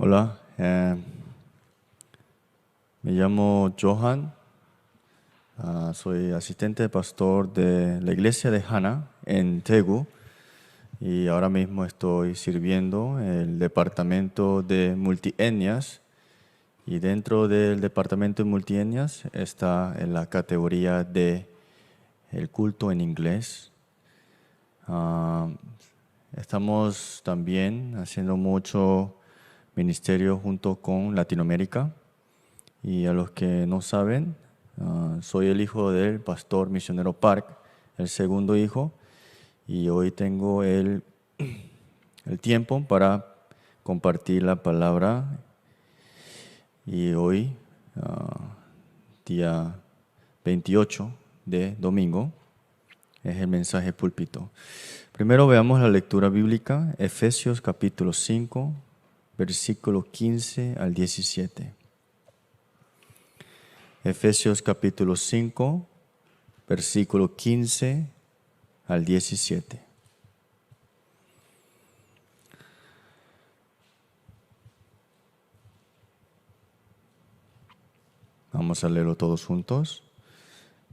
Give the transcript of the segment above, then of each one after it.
Hola, me llamo Johan, soy asistente de pastor de la iglesia de Hana en Tegu y ahora mismo estoy sirviendo en el departamento de multietnias y dentro del departamento de multietnias está en la categoría de el culto en inglés. Estamos también haciendo mucho ministerio junto con Latinoamérica. Y a los que no saben, soy el hijo del pastor misionero Park, el segundo hijo, y hoy tengo el tiempo para compartir la palabra. Y hoy, día 28 de domingo, es el mensaje púlpito. Primero veamos la lectura bíblica, Efesios capítulo 5, versículo 15 al 17. Efesios capítulo 5, versículo 15 al 17. Vamos a leerlo todos juntos.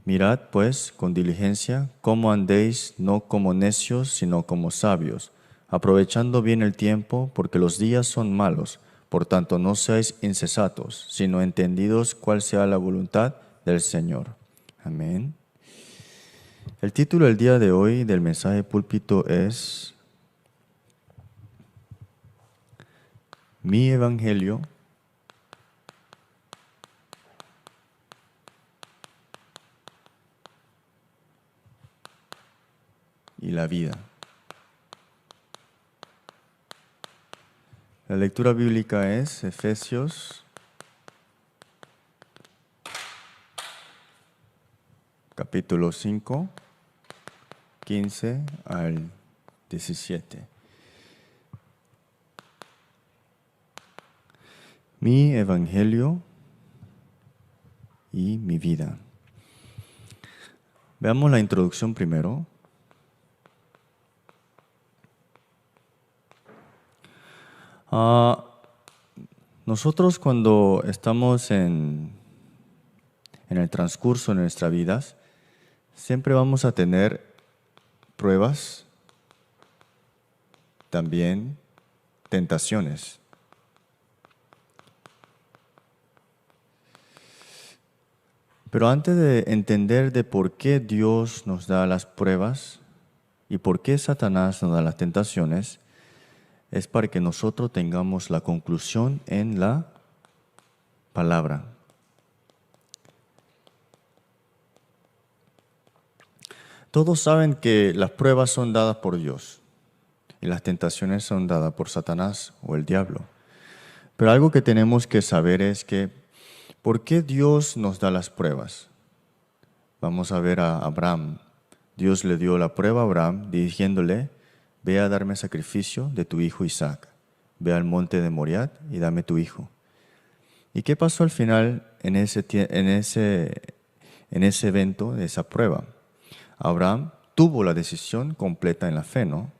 Mirad, pues, con diligencia, cómo andéis, no como necios, sino como sabios, aprovechando bien el tiempo, porque los días son malos. Por tanto, no seáis insensatos, sino entendidos cuál sea la voluntad del Señor. Amén. El título del día de hoy del mensaje púlpito es Mi Evangelio y la vida. La lectura bíblica es Efesios capítulo 5, 15 al 17. Mi Evangelio y mi vida. Veamos la introducción primero. Nosotros cuando estamos en el transcurso de nuestras vidas, siempre vamos a tener pruebas, también tentaciones. Pero antes de entender de por qué Dios nos da las pruebas y por qué Satanás nos da las tentaciones, es para que nosotros tengamos la conclusión en la palabra. Todos saben que las pruebas son dadas por Dios y las tentaciones son dadas por Satanás o el diablo. Pero algo que tenemos que saber es que ¿por qué Dios nos da las pruebas? Vamos a ver a Abraham. Dios le dio la prueba a Abraham diciéndole, ve a darme sacrificio de tu hijo Isaac. Ve al monte de Moriah y dame tu hijo. ¿Y qué pasó al final en ese evento, de esa prueba? Abraham tuvo la decisión completa en la fe, ¿no?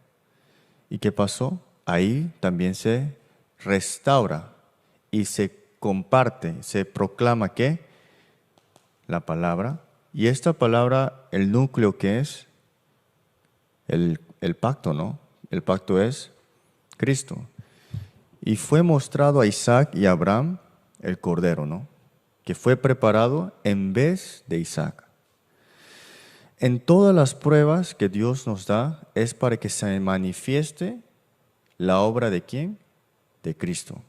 ¿Y qué pasó? Ahí también se restaura y se comparte, se proclama que la palabra, y esta palabra, el núcleo que es el pacto, ¿no? El pacto es Cristo. Y fue mostrado a Isaac y a Abraham el cordero, ¿no? Que fue preparado en vez de Isaac. En todas las pruebas que Dios nos da es para que se manifieste la obra de ¿quién? De Cristo.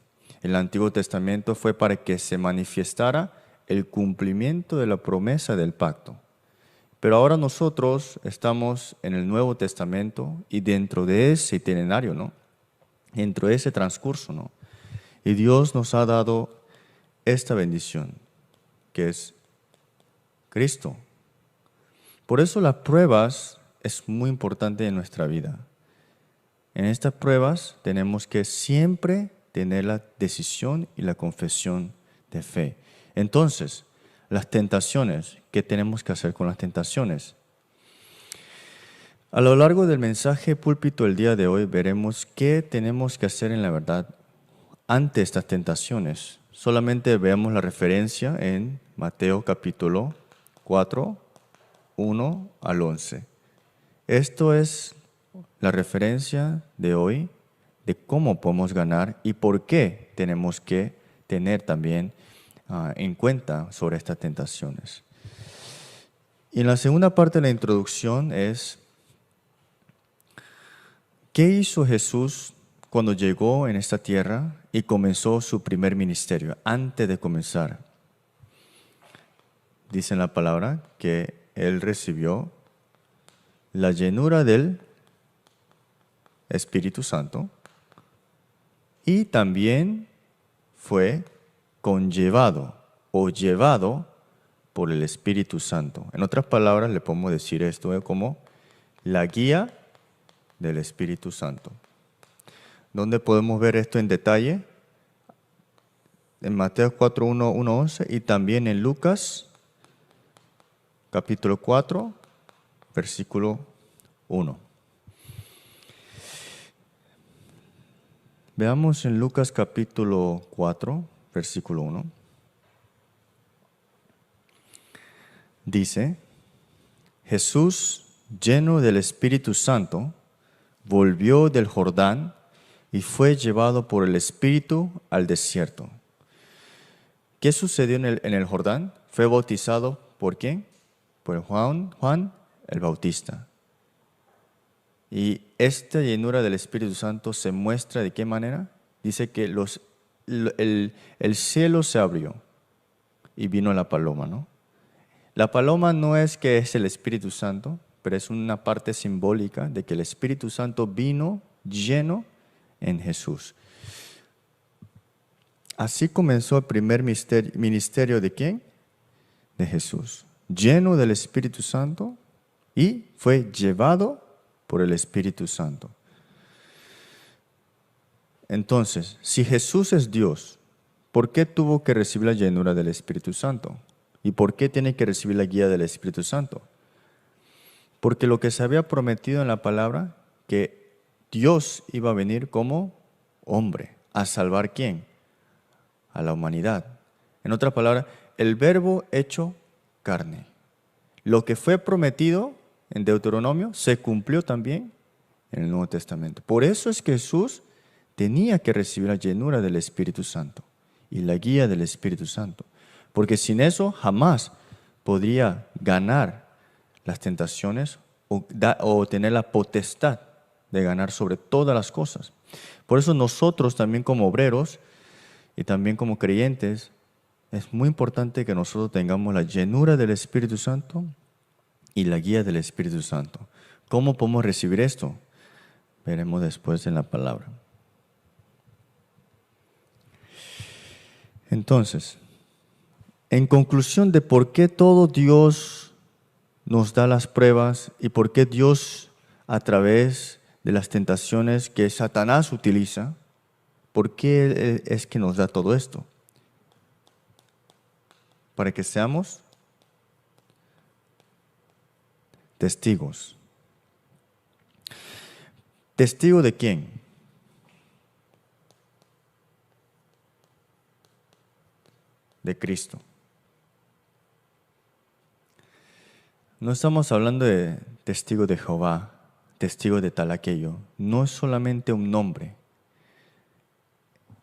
El Antiguo Testamento fue para que se manifestara el cumplimiento de la promesa del pacto. Pero ahora nosotros estamos en el Nuevo Testamento y dentro de ese itinerario, ¿no? Dentro de ese transcurso, ¿no? Y Dios nos ha dado esta bendición, que es Cristo. Por eso las pruebas es muy importante en nuestra vida. En estas pruebas tenemos que siempre tener la decisión y la confesión de fe. Entonces, las tentaciones, ¿qué tenemos que hacer con las tentaciones? A lo largo del mensaje púlpito el día de hoy veremos qué tenemos que hacer en la verdad ante estas tentaciones. Solamente veamos la referencia en Mateo capítulo 4, 1 al 11. Esto es la referencia de hoy de cómo podemos ganar y por qué tenemos que tener también en cuenta sobre estas tentaciones. Y en la segunda parte de la introducción es, ¿qué hizo Jesús cuando llegó en esta tierra y comenzó su primer ministerio? Antes de comenzar, dice en la palabra que Él recibió la llenura del Espíritu Santo y también fue conllevado o llevado por el Espíritu Santo. En otras palabras, le podemos decir esto como la guía del Espíritu Santo. ¿Dónde podemos ver esto en detalle? En Mateo 4, 1, 1, 11 y también en Lucas capítulo 4, versículo 1. Veamos en Lucas capítulo 4, versículo 1. Dice, Jesús, lleno del Espíritu Santo, volvió del Jordán y fue llevado por el Espíritu al desierto. ¿Qué sucedió en el Jordán? Fue bautizado ¿por quién? Por Juan el Bautista. Y esta llenura del Espíritu Santo se muestra ¿de qué manera? Dice que el cielo se abrió y vino la paloma, ¿no? La paloma no es que es el Espíritu Santo, pero es una parte simbólica de que el Espíritu Santo vino lleno en Jesús. Así comenzó el primer ministerio ¿de quién? De Jesús. Lleno del Espíritu Santo y fue llevado por el Espíritu Santo. Entonces, si Jesús es Dios, ¿por qué tuvo que recibir la llenura del Espíritu Santo? ¿Y por qué tiene que recibir la guía del Espíritu Santo? Porque lo que se había prometido en la palabra, que Dios iba a venir como hombre, ¿a salvar quién? A la humanidad. En otras palabras, el verbo hecho carne. Lo que fue prometido en Deuteronomio se cumplió también en el Nuevo Testamento. Por eso es que Jesús tenía que recibir la llenura del Espíritu Santo y la guía del Espíritu Santo. Porque sin eso jamás podría ganar las tentaciones o tener la potestad de ganar sobre todas las cosas. Por eso nosotros también como obreros y también como creyentes, es muy importante que nosotros tengamos la llenura del Espíritu Santo y la guía del Espíritu Santo. ¿Cómo podemos recibir esto? Veremos después en la palabra. Entonces, en conclusión de por qué todo Dios nos da las pruebas y por qué Dios a través de las tentaciones que Satanás utiliza, ¿por qué es que nos da todo esto? Para que seamos testigos. ¿Testigo de quién? De Cristo. No estamos hablando de testigo de Jehová, testigo de tal aquello. No es solamente un nombre.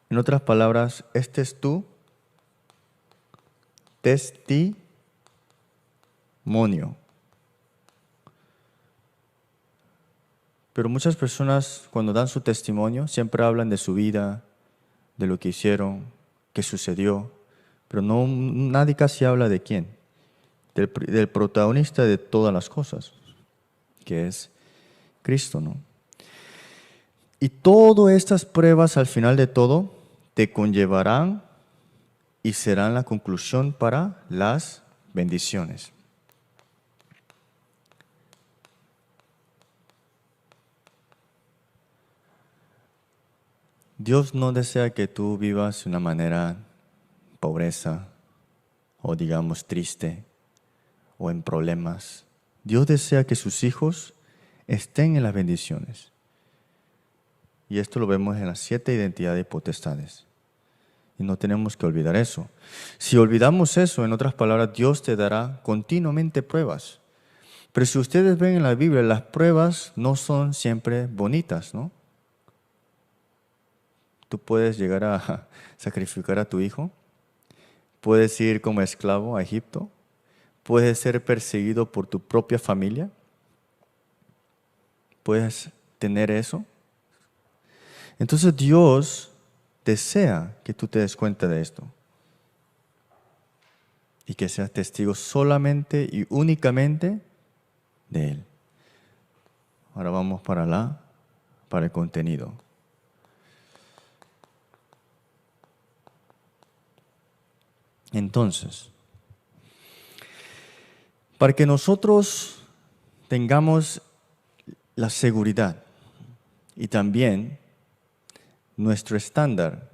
En otras palabras, este es tu testimonio. Pero muchas personas cuando dan su testimonio siempre hablan de su vida, de lo que hicieron, qué sucedió, pero nadie casi habla de quién, del protagonista de todas las cosas, que es Cristo, ¿no? Y todas estas pruebas al final de todo te conllevarán y serán la conclusión para las bendiciones. Dios no desea que tú vivas de una manera pobreza o digamos triste o en problemas. Dios desea que sus hijos estén en las bendiciones. Y esto lo vemos en las 7 identidades y potestades. Y no tenemos que olvidar eso. Si olvidamos eso, en otras palabras, Dios te dará continuamente pruebas. Pero si ustedes ven en la Biblia, las pruebas no son siempre bonitas, ¿no? Tú puedes llegar a sacrificar a tu hijo, puedes ir como esclavo a Egipto, puedes ser perseguido por tu propia familia, puedes tener eso. Entonces Dios desea que tú te des cuenta de esto y que seas testigo solamente y únicamente de Él. Ahora vamos para el contenido. Entonces, para que nosotros tengamos la seguridad y también nuestro estándar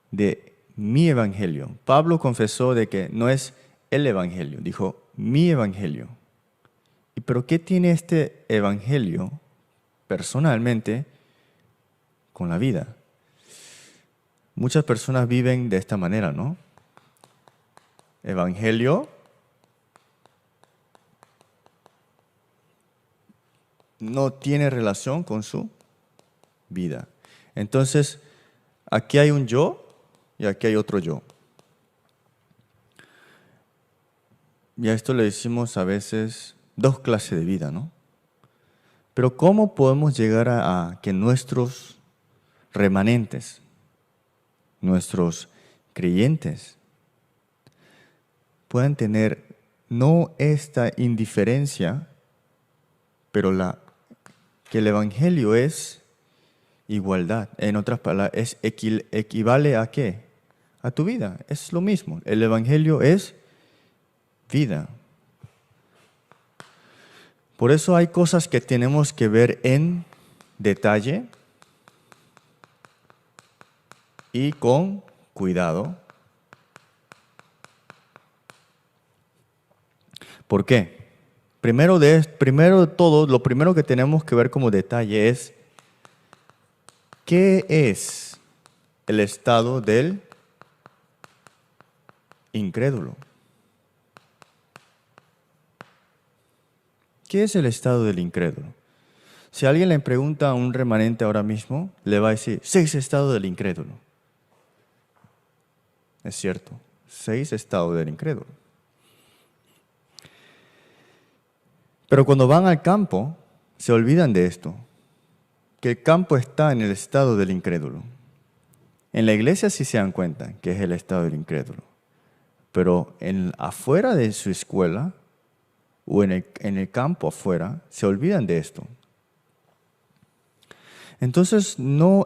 de mi evangelio. Pablo confesó de que no es el evangelio, dijo mi evangelio. ¿Pero qué tiene este evangelio personalmente con la vida? Muchas personas viven de esta manera, ¿no? Evangelio no tiene relación con su vida. Entonces, aquí hay un yo y aquí hay otro yo. Y a esto le decimos a veces dos clases de vida, ¿no? Pero ¿cómo podemos llegar a que nuestros remanentes, nuestros creyentes, puedan tener no esta indiferencia, pero que el Evangelio es igualdad? En otras palabras, equivale a ¿qué? A tu vida. Es lo mismo. El Evangelio es vida. Por eso hay cosas que tenemos que ver en detalle y con cuidado. ¿Por qué? Primero de todo, lo primero que tenemos que ver como detalle es ¿qué es el estado del incrédulo? ¿Qué es el estado del incrédulo? Si alguien le pregunta a un remanente ahora mismo, le va a decir 6 estados del incrédulo. Es cierto, 6 estados del incrédulo. Pero cuando van al campo, se olvidan de esto, que el campo está en el estado del incrédulo. En la iglesia sí se dan cuenta que es el estado del incrédulo, pero afuera de su escuela o en el campo afuera, se olvidan de esto. Entonces,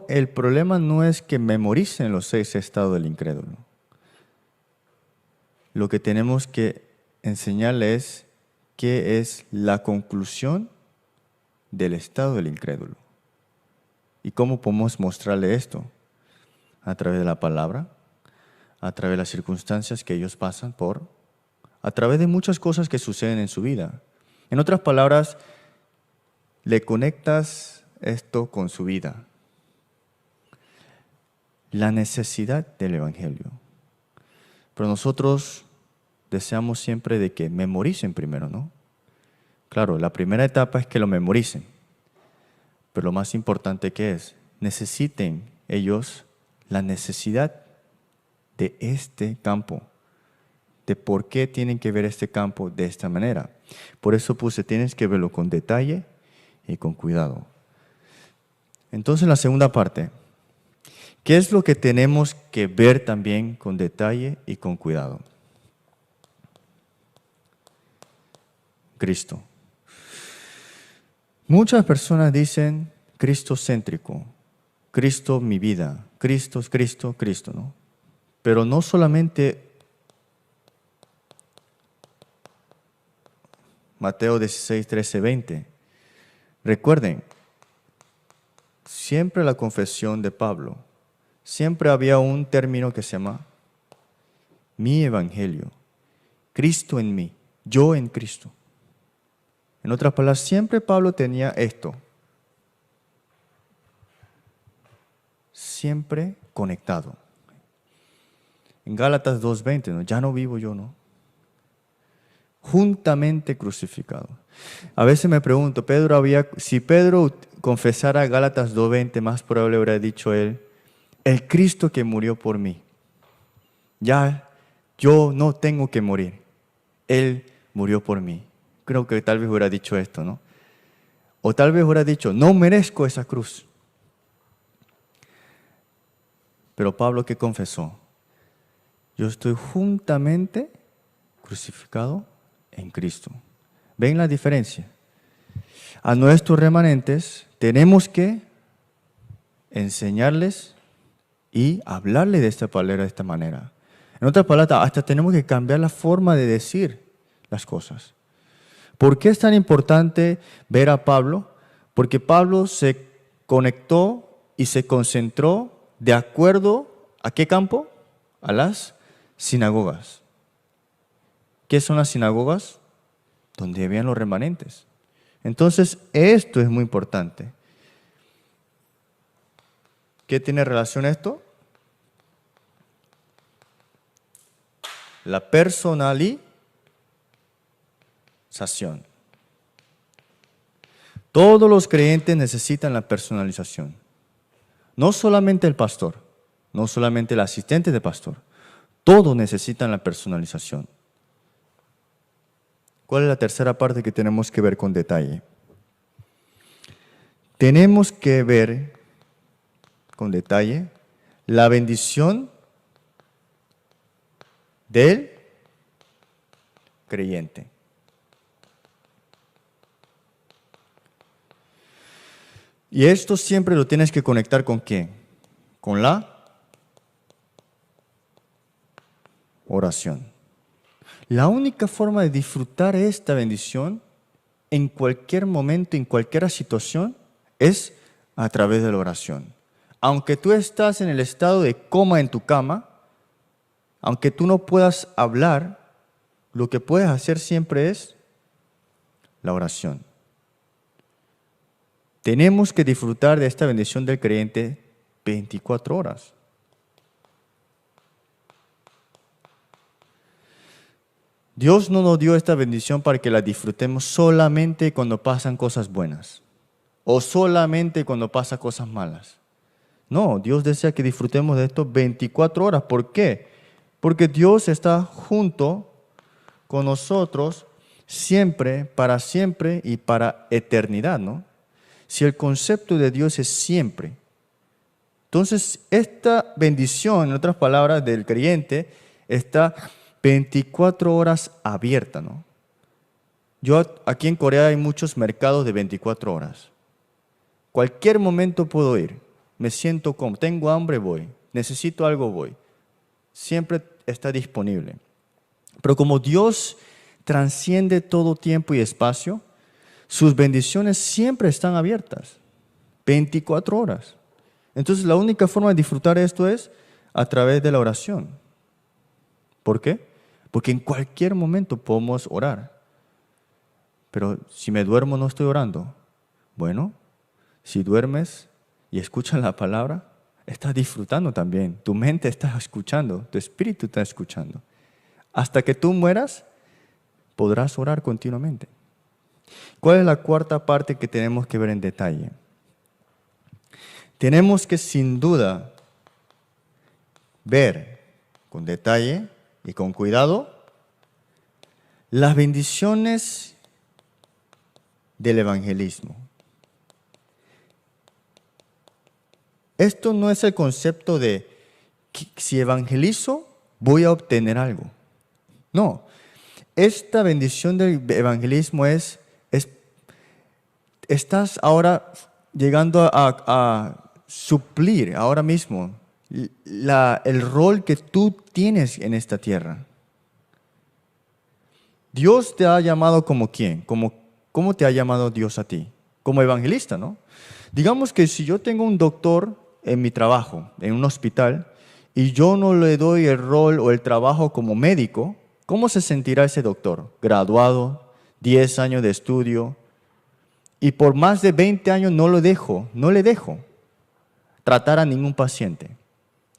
el problema no es que memoricen los 6 estados del incrédulo. Lo que tenemos que enseñarles es qué es la conclusión del estado del incrédulo. ¿Y cómo podemos mostrarle esto? A través de la palabra, a través de las circunstancias que ellos pasan a través de muchas cosas que suceden en su vida. En otras palabras, le conectas esto con su vida. La necesidad del Evangelio. Pero nosotros deseamos siempre de que memoricen primero, ¿no? Claro, la primera etapa es que lo memoricen. Pero lo más importante que es, necesiten ellos la necesidad de este campo, de por qué tienen que ver este campo de esta manera. Por eso tienes que verlo con detalle y con cuidado. Entonces, la segunda parte, ¿qué es lo que tenemos que ver también con detalle y con cuidado? Cristo. Muchas personas dicen cristocéntrico, Cristo mi vida, Cristo, ¿no? Pero no solamente Mateo 16, 13, 20. Recuerden, siempre la confesión de Pablo, siempre había un término que se llama mi evangelio, Cristo en mí, yo en Cristo. En otras palabras, siempre Pablo tenía esto, siempre conectado. En Gálatas 2:20, ¿no? Ya no vivo yo, ¿no? Juntamente crucificado. A veces me pregunto, si Pedro confesara Gálatas 2:20, más probable habría dicho él, el Cristo que murió por mí. Ya yo no tengo que morir. Él murió por mí. Creo que tal vez hubiera dicho esto, ¿no? O tal vez hubiera dicho, no merezco esa cruz. Pero Pablo, ¿qué confesó? Yo estoy juntamente crucificado en Cristo. ¿Ven la diferencia? A nuestros remanentes tenemos que enseñarles y hablarles de esta palabra de esta manera. En otras palabras, hasta tenemos que cambiar la forma de decir las cosas. ¿Por qué es tan importante ver a Pablo? Porque Pablo se conectó y se concentró de acuerdo a qué campo? A las sinagogas. ¿Qué son las sinagogas? Donde habían los remanentes. Entonces, esto es muy importante. ¿Qué tiene relación esto? La personalización. Todos los creyentes necesitan la personalización. No solamente el pastor, no solamente el asistente de pastor. Todos necesitan la personalización. ¿Cuál es la tercera parte que tenemos que ver con detalle? Tenemos que ver con detalle la bendición del creyente. Y esto siempre lo tienes que conectar ¿con qué? Con la oración. La única forma de disfrutar esta bendición en cualquier momento, en cualquier situación, es a través de la oración. Aunque tú estás en el estado de coma en tu cama, aunque tú no puedas hablar, lo que puedes hacer siempre es la oración. Tenemos que disfrutar de esta bendición del creyente 24 horas. Dios no nos dio esta bendición para que la disfrutemos solamente cuando pasan cosas buenas o solamente cuando pasan cosas malas. No, Dios desea que disfrutemos de esto 24 horas. ¿Por qué? Porque Dios está junto con nosotros siempre y para eternidad, ¿no? Si el concepto de Dios es siempre, entonces esta bendición, en otras palabras, del creyente, está 24 horas abierta, ¿no? Aquí en Corea hay muchos mercados de 24 horas. Cualquier momento puedo ir. Me siento como, tengo hambre, voy. Necesito algo, voy. Siempre está disponible. Pero como Dios transciende todo tiempo y espacio, sus bendiciones siempre están abiertas. 24 horas. Entonces la única forma de disfrutar esto es a través de la oración. ¿Por qué? Porque en cualquier momento podemos orar. Pero si me duermo no estoy orando. Bueno, si duermes y escuchas la palabra, estás disfrutando también. Tu mente está escuchando, tu espíritu está escuchando. Hasta que tú mueras, podrás orar continuamente. ¿Cuál es la cuarta parte que tenemos que ver en detalle? Tenemos que sin duda ver con detalle y con cuidado las bendiciones del evangelismo. Esto no es el concepto de que si evangelizo voy a obtener algo. No, esta bendición del evangelismo estás ahora llegando a suplir ahora mismo el rol que tú tienes en esta tierra. Dios te ha llamado como quién, ¿cómo te ha llamado Dios a ti? Como evangelista, ¿no? Digamos que si yo tengo un doctor en mi trabajo, en un hospital, y yo no le doy el rol o el trabajo como médico, ¿cómo se sentirá ese doctor? Graduado, 10 años de estudio, y por más de 20 años no le dejo tratar a ningún paciente.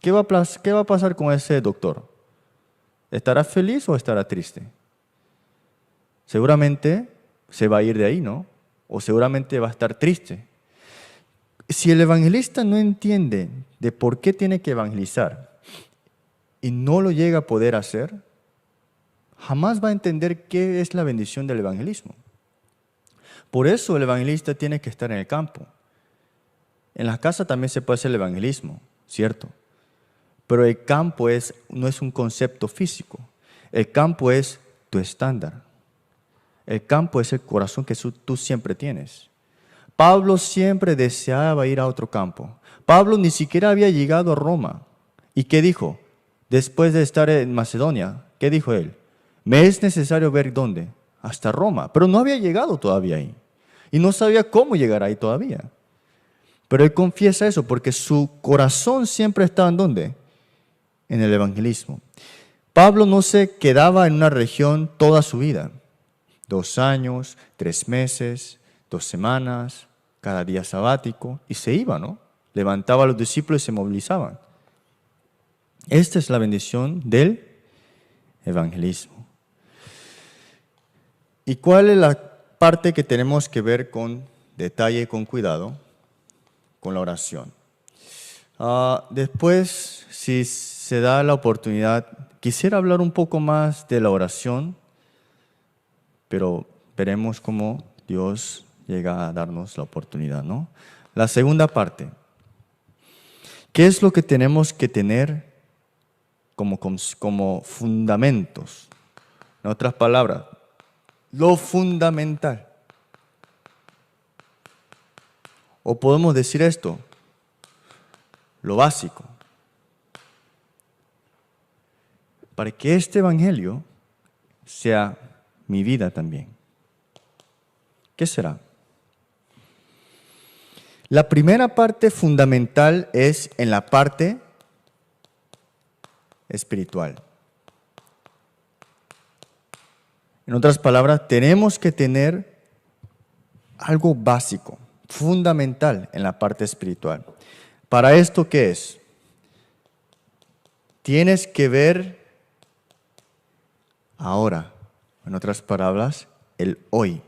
¿Qué va a pasar con ese doctor? ¿Estará feliz o estará triste? Seguramente se va a ir de ahí, ¿no? O seguramente va a estar triste. Si el evangelista no entiende de por qué tiene que evangelizar y no lo llega a poder hacer, jamás va a entender qué es la bendición del evangelismo. Por eso el evangelista tiene que estar en el campo. En la casa también se puede hacer el evangelismo, ¿cierto? Pero el campo no es un concepto físico. El campo es tu estándar. El campo es el corazón que tú siempre tienes. Pablo siempre deseaba ir a otro campo. Pablo ni siquiera había llegado a Roma. ¿Y qué dijo? Después de estar en Macedonia, ¿qué dijo él? Me es necesario ver dónde. Hasta Roma. Pero no había llegado todavía ahí. Y no sabía cómo llegar ahí todavía. Pero él confiesa eso porque su corazón siempre estaba ¿en dónde? En el evangelismo. Pablo no se quedaba en una región toda su vida. 2 años, 3 meses, 2 semanas, cada día sabático, y se iba, ¿no? Levantaba a los discípulos y se movilizaban. Esta es la bendición del evangelismo. ¿Y cuál es la parte que tenemos que ver con detalle y con cuidado? Con la oración. Después, si se da la oportunidad, quisiera hablar un poco más de la oración, pero veremos cómo Dios llega a darnos la oportunidad, ¿no? La segunda parte. ¿Qué es lo que tenemos que tener como fundamentos? En otras palabras, lo fundamental. O podemos decir esto, lo básico. Para que este evangelio sea mi vida también. ¿Qué será? La primera parte fundamental es en la parte espiritual. En otras palabras, tenemos que tener algo básico, fundamental en la parte espiritual. ¿Para esto qué es? Tienes que ver ahora, en otras palabras, el hoy.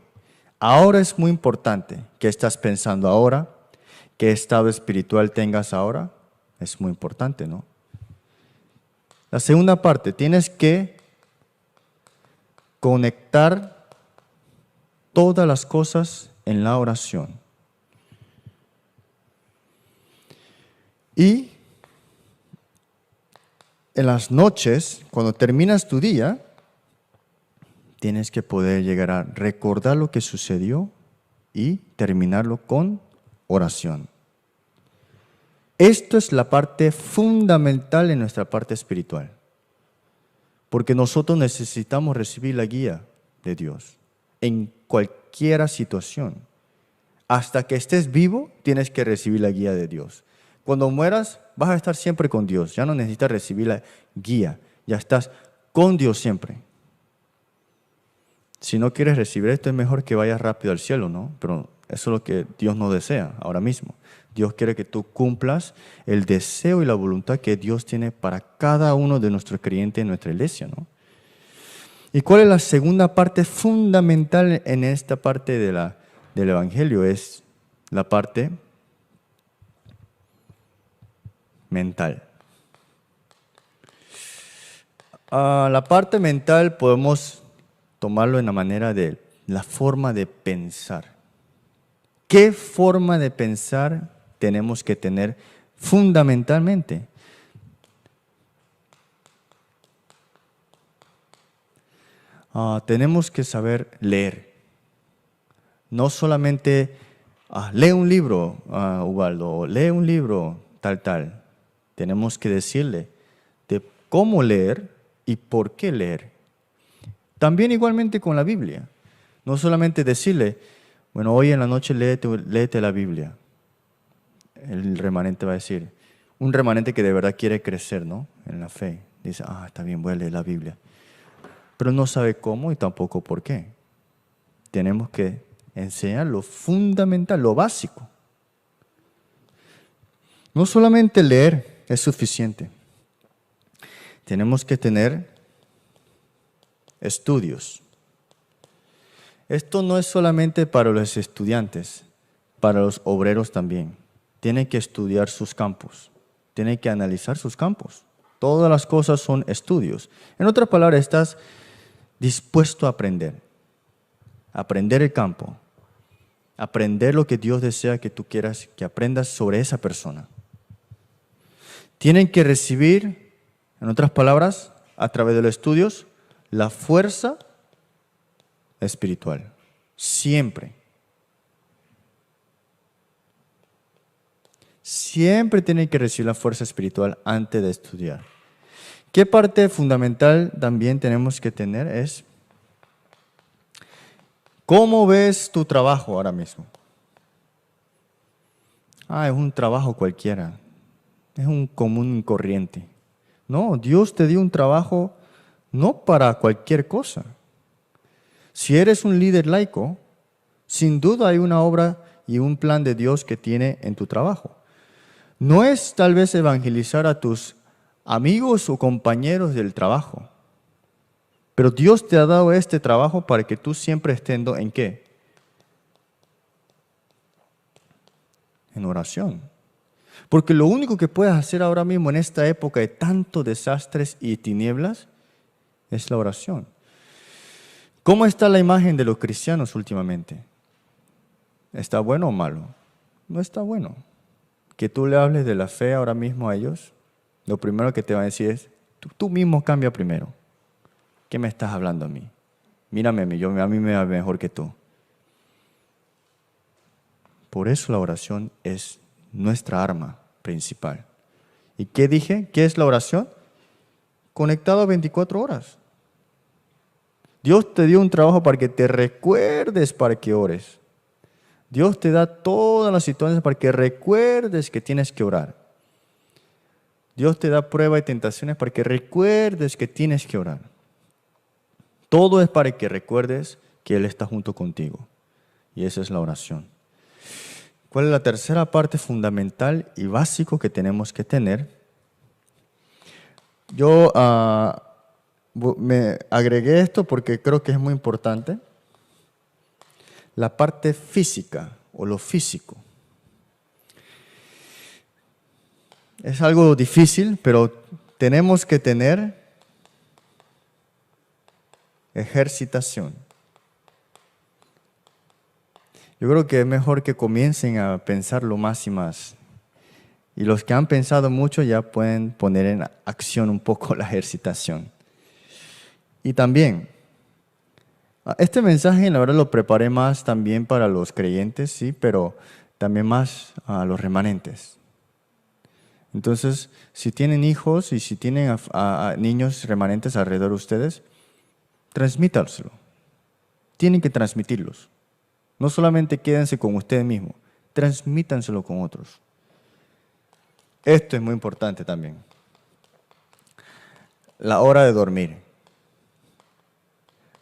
Ahora es muy importante. ¿Qué estás pensando ahora? ¿Qué estado espiritual tengas ahora? Es muy importante, ¿no? La segunda parte, tienes que conectar todas las cosas en la oración. Y en las noches, cuando terminas tu día, tienes que poder llegar a recordar lo que sucedió y terminarlo con oración. Esto es la parte fundamental en nuestra parte espiritual, porque nosotros necesitamos recibir la guía de Dios en cualquier situación. Hasta que estés vivo, tienes que recibir la guía de Dios. Cuando mueras, vas a estar siempre con Dios. Ya no necesitas recibir la guía. Ya estás con Dios siempre. Si no quieres recibir esto, es mejor que vayas rápido al cielo, ¿no? Pero eso es lo que Dios no desea ahora mismo. Dios quiere que tú cumplas el deseo y la voluntad que Dios tiene para cada uno de nuestros creyentes en nuestra iglesia, ¿no? ¿Y cuál es la segunda parte fundamental en esta parte del Evangelio? Es la parte mental. La parte mental podemos tomarlo en la manera de la forma de pensar. ¿Qué forma de pensar tenemos que tener fundamentalmente? Tenemos que saber leer. No solamente lee un libro, Ubaldo, o lee un libro, tal. Tenemos que decirle de cómo leer y por qué leer. También igualmente con la Biblia. No solamente decirle, bueno, hoy en la noche léete la Biblia. El remanente va a decir, un remanente que de verdad quiere crecer, ¿no? En la fe. Dice, está bien, voy a leer la Biblia. Pero no sabe cómo y tampoco por qué. Tenemos que enseñar lo fundamental, lo básico. No solamente leer es suficiente. Tenemos que tener estudios. Esto no es solamente para los estudiantes, para los obreros también. Tienen que estudiar sus campos, tienen que analizar sus campos. Todas las cosas son estudios. En otras palabras, estás dispuesto a aprender el campo, aprender lo que Dios desea que tú quieras que aprendas sobre esa persona. Tienen que recibir, en otras palabras, a través de los estudios, la fuerza espiritual. Siempre. Siempre tienen que recibir la fuerza espiritual antes de estudiar. ¿Qué parte fundamental también tenemos que tener es cómo ves tu trabajo ahora mismo? Es un trabajo cualquiera, es un común y corriente. No, Dios te dio un trabajo no para cualquier cosa. Si eres un líder laico, sin duda hay una obra y un plan de Dios que tiene en tu trabajo. No es tal vez evangelizar a tus amigos o compañeros del trabajo, pero Dios te ha dado este trabajo para que tú siempre estés ¿en qué? En oración. Porque lo único que puedes hacer ahora mismo en esta época de tantos desastres y tinieblas es la oración. ¿Cómo está la imagen de los cristianos últimamente? ¿Está bueno o malo? No está bueno. Que tú le hables de la fe ahora mismo a ellos, lo primero que te van a decir es, tú mismo cambia primero. ¿Qué me estás hablando a mí? Mírame a mí, a mí me va mejor que tú. Por eso la oración es nuestra arma principal. ¿Y qué dije? ¿Qué es la oración? Conectado 24 horas. Dios te dio un trabajo para que te recuerdes para que ores. Dios te da todas las situaciones para que recuerdes que tienes que orar. Dios te da pruebas y tentaciones para que recuerdes que tienes que orar. Todo es para que recuerdes que Él está junto contigo. Y esa es la oración. ¿Cuál es la tercera parte fundamental y básico que tenemos que tener? Yo me agregué esto porque creo que es muy importante. La parte física o lo físico. Es algo difícil, pero tenemos que tener ejercitación. Yo creo que es mejor que comiencen a pensarlo más y más. Y los que han pensado mucho ya pueden poner en acción un poco la ejercitación. Y también, este mensaje la verdad lo preparé más también para los creyentes, sí, pero también más a los remanentes. Entonces, si tienen hijos y si tienen a niños remanentes alrededor de ustedes, transmítanselo. Tienen que transmitirlos. No solamente quédense con ustedes mismos, transmítanselo con otros. Esto es muy importante también. La hora de dormir.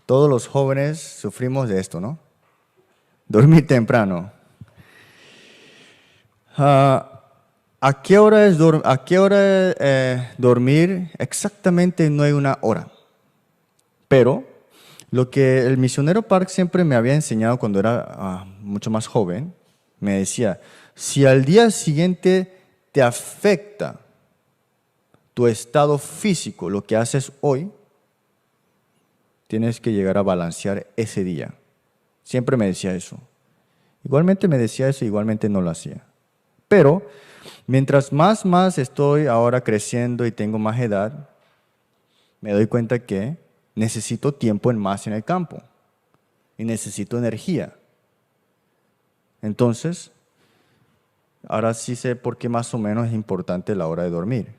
Todos los jóvenes sufrimos de esto, ¿no? Dormir temprano. ¿A qué hora es dormir? Exactamente no hay una hora. Pero lo que el misionero Park siempre me había enseñado cuando era mucho más joven, me decía, si al día siguiente te afecta tu estado físico, lo que haces hoy, tienes que llegar a balancear ese día. Siempre me decía eso. Igualmente me decía eso, igualmente no lo hacía. Pero mientras más estoy ahora creciendo y tengo más edad, me doy cuenta que necesito tiempo más en el campo y necesito energía. Entonces, ahora sí sé por qué más o menos es importante la hora de dormir.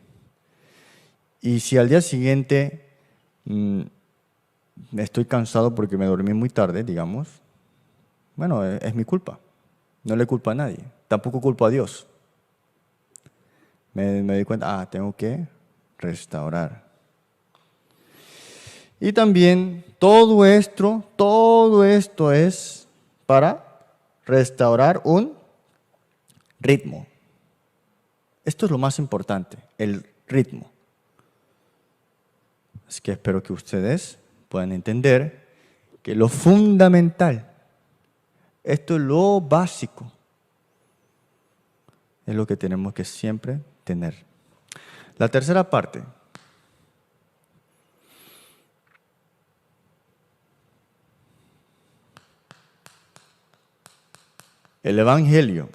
Y si al día siguiente estoy cansado porque me dormí muy tarde, digamos, bueno, es mi culpa. No le culpo a nadie. Tampoco culpo a Dios. Me di cuenta, tengo que restaurar. Y también todo esto es para restaurar un ritmo. Esto es lo más importante, el ritmo. Así que espero que ustedes puedan entender que lo fundamental, esto es lo básico, es lo que tenemos que siempre tener. La tercera parte. El Evangelio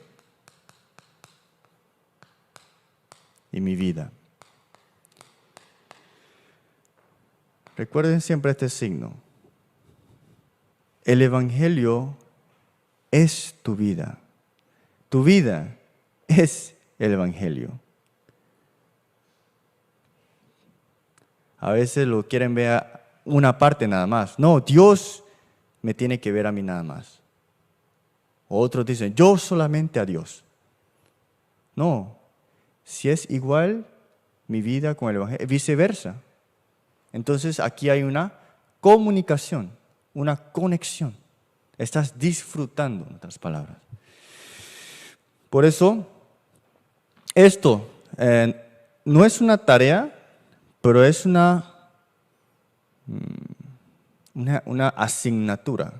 y mi vida. Recuerden siempre este signo. El Evangelio es tu vida. Tu vida es el Evangelio. A veces lo quieren ver una parte nada más. No, Dios me tiene que ver a mí nada más. Otros dicen, yo solamente a Dios. No, si es igual mi vida con el Evangelio, viceversa. Entonces aquí hay una comunicación, una conexión. Estás disfrutando, en otras palabras. Por eso, esto no es una tarea, pero es una asignatura.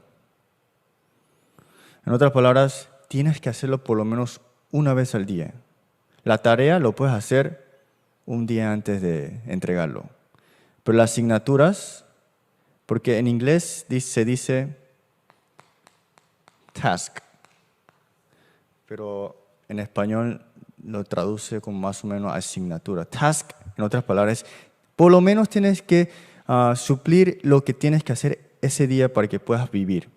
En otras palabras, tienes que hacerlo por lo menos una vez al día. La tarea lo puedes hacer un día antes de entregarlo. Pero las asignaturas, porque en inglés se dice task, pero en español lo traduce como más o menos asignatura. Task, en otras palabras, por lo menos tienes que suplir lo que tienes que hacer ese día para que puedas vivir.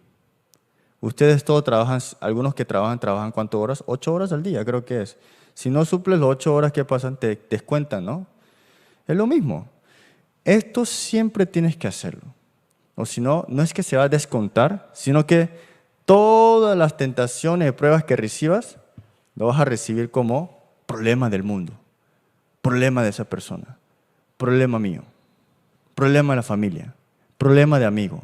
Ustedes todos trabajan, algunos que trabajan ¿cuántas horas? 8 horas al día, creo que es. Si no suples las 8 horas que pasan, te descuentan, ¿no? Es lo mismo. Esto siempre tienes que hacerlo. O si no, no es que se va a descontar, sino que todas las tentaciones y pruebas que recibas, lo vas a recibir como problema del mundo, problema de esa persona, problema mío, problema de la familia, problema de amigo.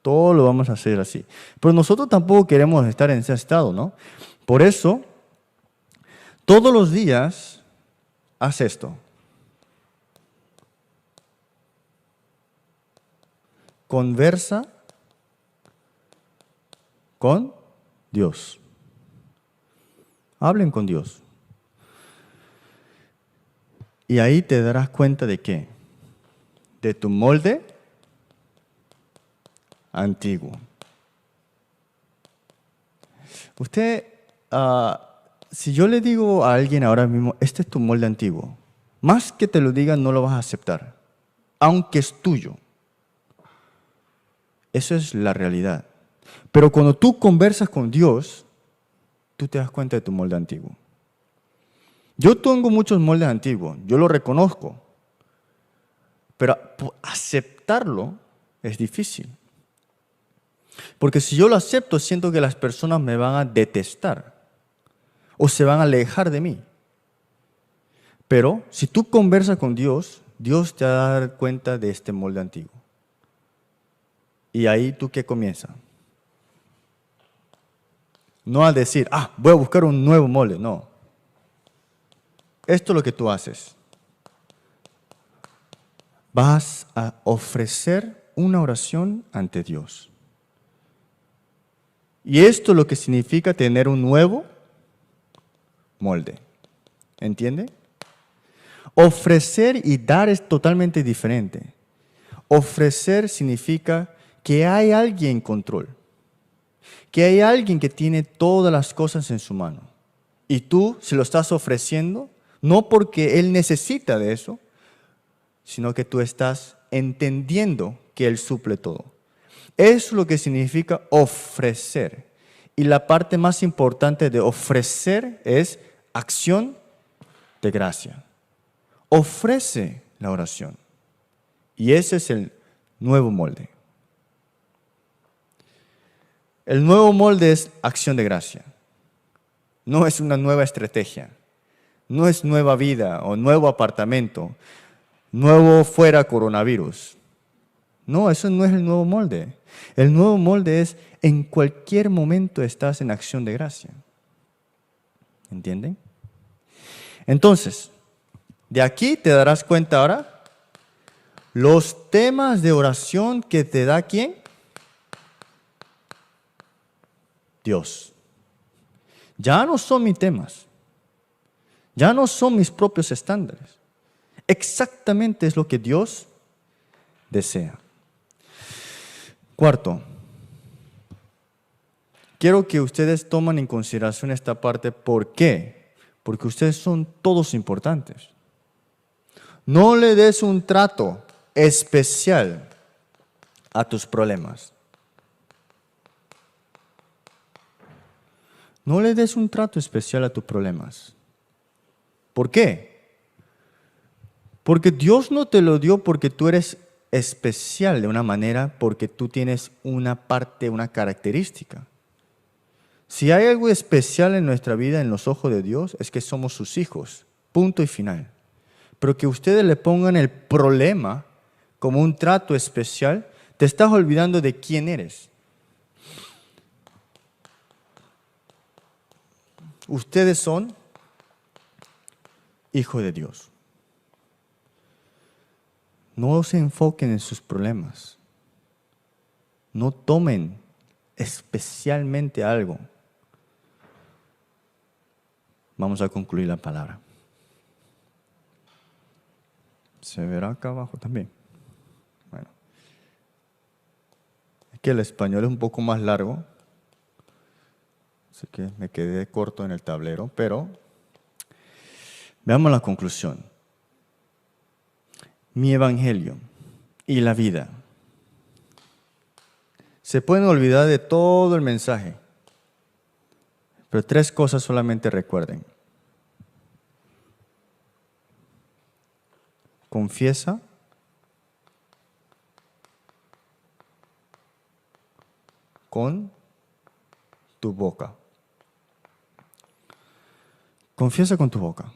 Todo lo vamos a hacer así. Pero nosotros tampoco queremos estar en ese estado, ¿no? Por eso, todos los días, haz esto. Conversa con Dios. Hablen con Dios. Y ahí te darás cuenta de qué. De tu molde antiguo. Usted, si yo le digo a alguien ahora mismo, este es tu molde antiguo, más que te lo diga, no lo vas a aceptar, aunque es tuyo. Eso es la realidad. Pero cuando tú conversas con Dios, tú te das cuenta de tu molde antiguo. Yo tengo muchos moldes antiguos, yo lo reconozco, pero aceptarlo es difícil. Porque si yo lo acepto, siento que las personas me van a detestar o se van a alejar de mí. Pero si tú conversas con Dios, Dios te va a dar cuenta de este molde antiguo. Y ahí tú ¿qué comienzas? No a decir, voy a buscar un nuevo molde, no. Esto es lo que tú haces. Vas a ofrecer una oración ante Dios. Y esto es lo que significa tener un nuevo molde. ¿Entiende? Ofrecer y dar es totalmente diferente. Ofrecer significa que hay alguien en control. Que hay alguien que tiene todas las cosas en su mano. Y tú se lo estás ofreciendo, no porque Él necesita de eso, sino que tú estás entendiendo que Él suple todo. Eso es lo que significa ofrecer. Y la parte más importante de ofrecer es acción de gracia. Ofrece la oración. Y ese es el nuevo molde. El nuevo molde es acción de gracia. No es una nueva estrategia. No es nueva vida o nuevo apartamento. Nuevo fuera coronavirus. No, eso no es el nuevo molde. El nuevo molde es en cualquier momento estás en acción de gracia. ¿Entienden? Entonces, de aquí te darás cuenta ahora Los temas de oración que te da ¿quién? Dios. Ya no son mis temas. Ya no son mis propios estándares. Exactamente es lo que Dios desea. Cuarto, quiero que ustedes tomen en consideración esta parte. ¿Por qué? Porque ustedes son todos importantes. No le des un trato especial a tus problemas. No le des un trato especial a tus problemas. ¿Por qué? Porque Dios no te lo dio porque tú eres especial de una manera, porque tú tienes una parte, una característica. Si hay algo especial en nuestra vida, en los ojos de Dios, es que somos sus hijos. Punto y final. Pero que ustedes le pongan el problema como un trato especial, te estás olvidando de quién eres. Ustedes son hijos de Dios. No se enfoquen en sus problemas. No tomen especialmente algo. Vamos a concluir la palabra. Se verá acá abajo también. Bueno. Es que el español es un poco más largo. Así que me quedé corto en el tablero, pero veamos la conclusión. Mi evangelio y la vida. Se pueden olvidar de todo el mensaje, pero 3 cosas solamente recuerden. Confiesa, con tu boca. Confiesa con tu boca.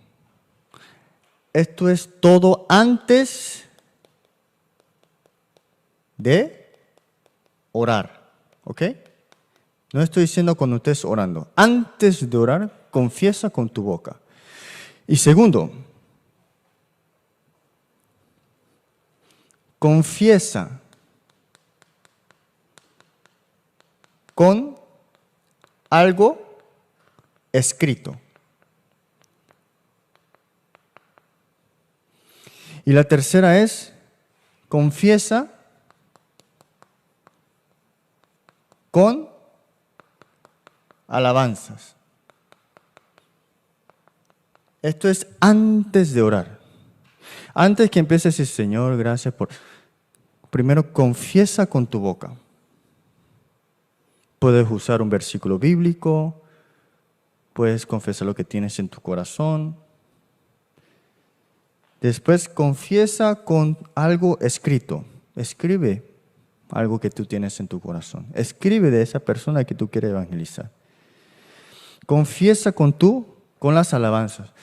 Esto es todo antes de orar, ¿ok? No estoy diciendo cuando estés orando. Antes de orar, confiesa con tu boca. Y segundo, confiesa con algo escrito. Y la tercera es, confiesa con alabanzas. Esto es antes de orar. Antes que empieces a decir, Señor, gracias por... Primero, confiesa con tu boca. Puedes usar un versículo bíblico, puedes confesar lo que tienes en tu corazón. Después, confiesa con algo escrito. Escribe algo que tú tienes en tu corazón. Escribe de esa persona que tú quieres evangelizar. Confiesa con las alabanzas.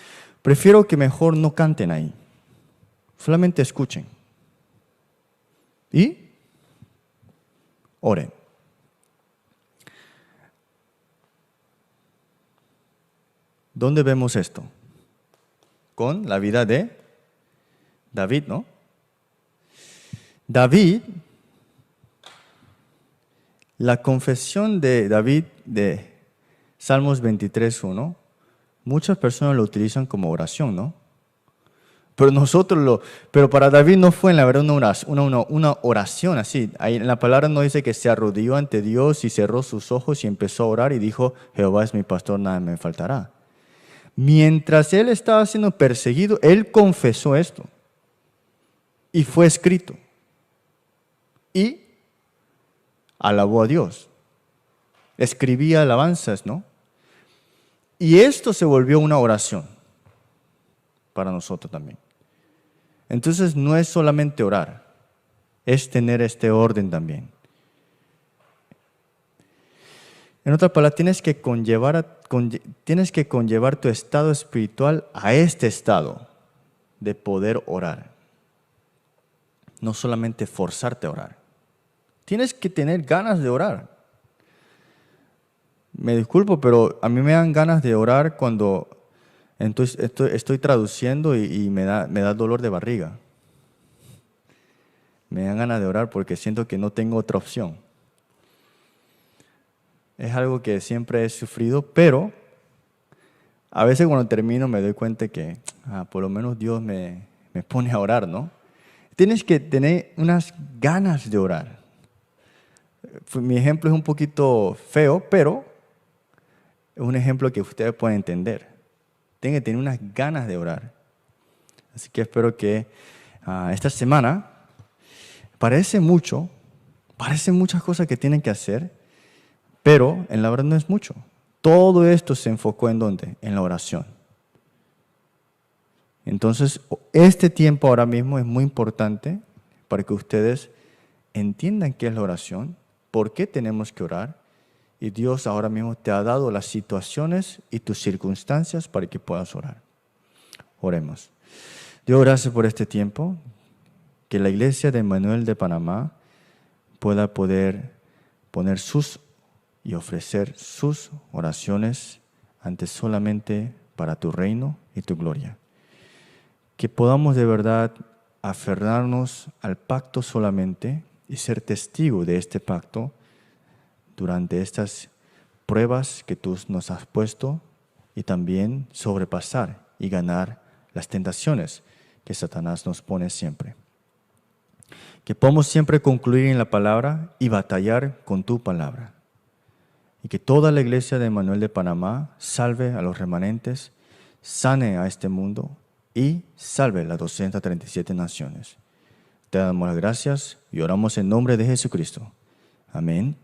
Prefiero que mejor no canten ahí. Solamente escuchen. Y oren. ¿Dónde vemos esto? Con la vida de David, ¿no? David, la confesión de David de Salmos 23:1, muchas personas lo utilizan como oración, ¿no? Pero para David no fue en la verdad una oración así. Ahí en la palabra no dice que se arrodilló ante Dios y cerró sus ojos y empezó a orar y dijo, Jehová es mi pastor, nada me faltará. Mientras él estaba siendo perseguido, él confesó esto. Y fue escrito. Y alabó a Dios. Escribía alabanzas, ¿no? Y esto se volvió una oración para nosotros también. Entonces no es solamente orar, es tener este orden también. En otras palabras, tienes que conllevar tu estado espiritual a este estado de poder orar. No solamente forzarte a orar. Tienes que tener ganas de orar. Me disculpo, pero a mí me dan ganas de orar cuando estoy traduciendo y me da dolor de barriga. me dan ganas de orar porque siento que no tengo otra opción. Es algo que siempre he sufrido, pero a veces cuando termino me doy cuenta que por lo menos Dios me pone a orar, ¿no? Tienes que tener unas ganas de orar. Mi ejemplo es un poquito feo, pero es un ejemplo que ustedes pueden entender. Tienen que tener unas ganas de orar. Así que espero que esta semana parece muchas cosas que tienen que hacer, pero en la verdad no es mucho. Todo esto se enfocó ¿en dónde? En la oración. Entonces, este tiempo ahora mismo es muy importante para que ustedes entiendan qué es la oración, por qué tenemos que orar, y Dios ahora mismo te ha dado las situaciones y tus circunstancias para que puedas orar. Oremos. Dios, gracias por este tiempo, que la Iglesia de Emmanuel de Panamá pueda poder poner y ofrecer sus oraciones antes solamente para tu reino y tu gloria. Que podamos de verdad aferrarnos al pacto solamente y ser testigo de este pacto durante estas pruebas que tú nos has puesto y también sobrepasar y ganar las tentaciones que Satanás nos pone siempre. Que podamos siempre concluir en la palabra y batallar con tu palabra. Y que toda la iglesia de Emmanuel de Panamá salve a los remanentes, sane a este mundo y salve las 237 naciones. Te damos las gracias y oramos en nombre de Jesucristo. Amén.